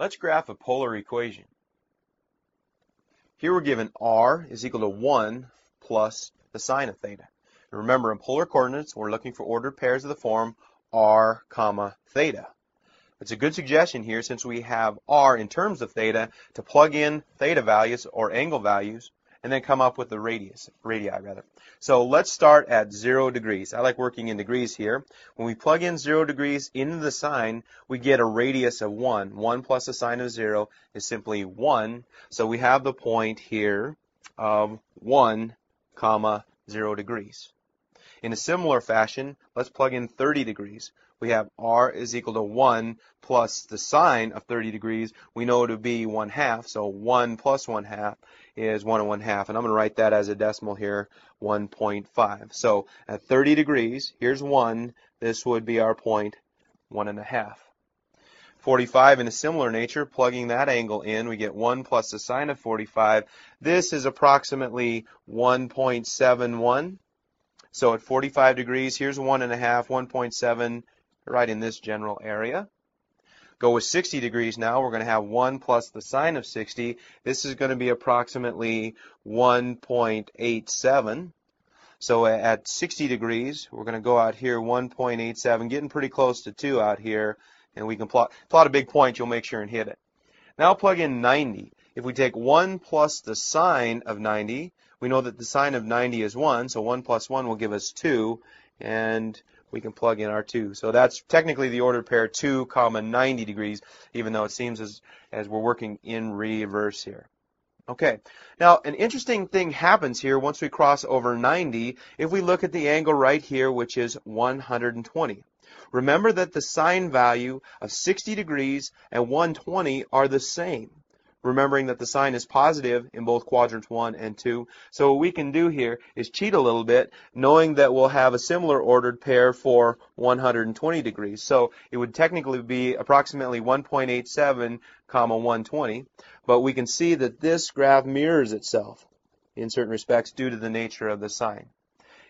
Let's graph a polar equation. Here we're given r is equal to 1 plus the sine of theta. And remember, in polar coordinates, we're looking for ordered pairs of the form r comma theta. It's a good suggestion here, since we have r in terms of theta, to plug in theta values or angle values and then come up with the radii. So let's start at 0 degrees. I like working in degrees here. When we plug in 0 degrees into the sine, we get a radius of 1. 1 plus the sine of 0 is simply 1. So we have the point here of 1 comma 0 degrees. In a similar fashion, let's plug in 30 degrees. We have r is equal to 1 plus the sine of 30 degrees. We know to be 1/2, so 1 plus 1/2 is 1 1/2. And I'm going to write that as a decimal here, 1.5. So at 30 degrees, here's 1. This would be our point, 1 1/2. 45 in a similar nature, plugging that angle in, we get 1 plus the sine of 45. This is approximately 1.71. So at 45 degrees, here's 1 1/2, 1.7, right in this general area. Go with 60 degrees now. We're going to have 1 plus the sine of 60. This is going to be approximately 1.87. So at 60 degrees, we're going to go out here 1.87, getting pretty close to 2 out here. And we can plot a big point. You'll make sure and hit it. Now plug in 90. If we take 1 plus the sine of 90, we know that the sine of 90 is 1, so 1 plus 1 will give us 2, and we can plug in our 2. So that's technically the ordered pair 2 comma 90 degrees, even though it seems as we're working in reverse here. Okay, now an interesting thing happens here once we cross over 90 if we look at the angle right here, which is 120. Remember that the sine value of 60 degrees and 120 are the same. Remembering that the sine is positive in both quadrants 1 and 2. So what we can do here is cheat a little bit, knowing that we'll have a similar ordered pair for 120 degrees. So it would technically be approximately 1.87 comma 120. But we can see that this graph mirrors itself in certain respects due to the nature of the sine.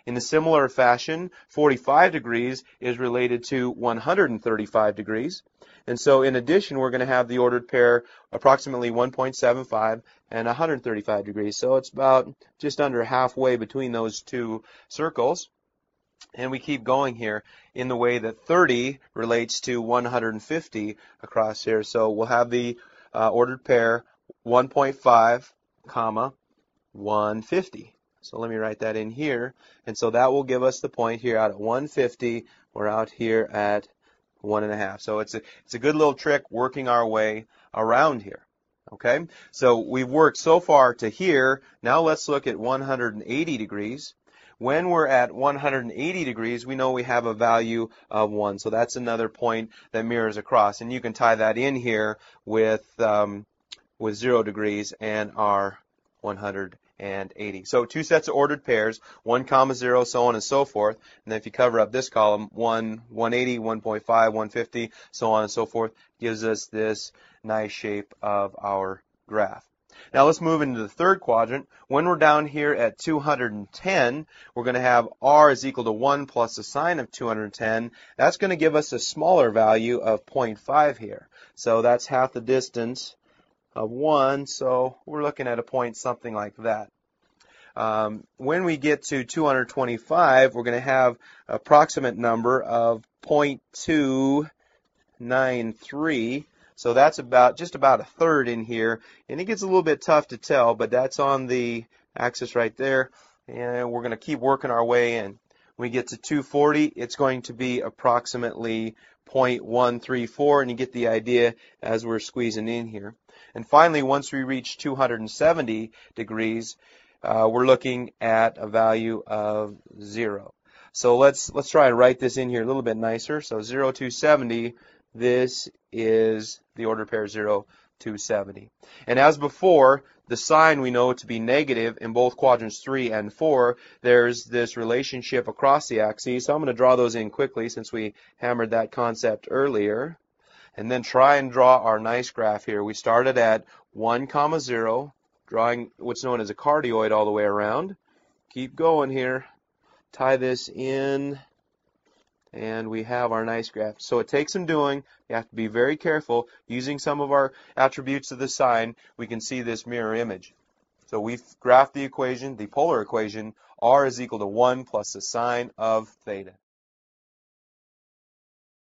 In a similar fashion, 45 degrees is related to 135 degrees. And so in addition, we're going to have the ordered pair approximately 1.75 and 135 degrees. So it's about just under halfway between those two circles. And we keep going here in the way that 30 relates to 150 across here. So we'll have the ordered pair 1.5 comma 150. So let me write that in here. And so that will give us the point here out at 150. We're out here at 1 1/2. So it's a good little trick working our way around here. Okay, so we've worked so far to here. Now let's look at 180 degrees. When we're at 180 degrees, we know we have a value of 1. So that's another point that mirrors across. And you can tie that in here with 0 degrees and our 180. So two sets of ordered pairs, 1 comma 0, so on and so forth. And then if you cover up this column, 180, 1.5, 150, so on and so forth, gives us this nice shape of our graph. Now let's move into the third quadrant. When we're down here at 210, we're going to have r is equal to 1 plus the sine of 210. That's going to give us a smaller value of 0.5 here. So that's half the distance of 1, so we're looking at a point something like that. When we get to 225, we're going to have an approximate number of 0.293. So that's just about a third in here, and it gets a little bit tough to tell, but that's on the axis right there, and we're going to keep working our way in. When we get to 240, it's going to be approximately 0.134, and you get the idea as we're squeezing in here. And finally, once we reach 270 degrees, we're looking at a value of 0. So let's try and write this in here a little bit nicer. So 0 to 70, this is the ordered pair 0 to 70. And as before, the sign we know to be negative in both quadrants 3 and 4. There's this relationship across the axes. So I'm going to draw those in quickly since we hammered that concept earlier. And then try and draw our nice graph here. We started at 1 comma 0, drawing what's known as a cardioid all the way around. Keep going here. Tie this in And we have our nice graph. So it takes some doing. You have to be very careful. Using some of our attributes of the sine, we can see this mirror image. So we've graphed the equation, the polar equation, r is equal to 1 plus the sine of theta.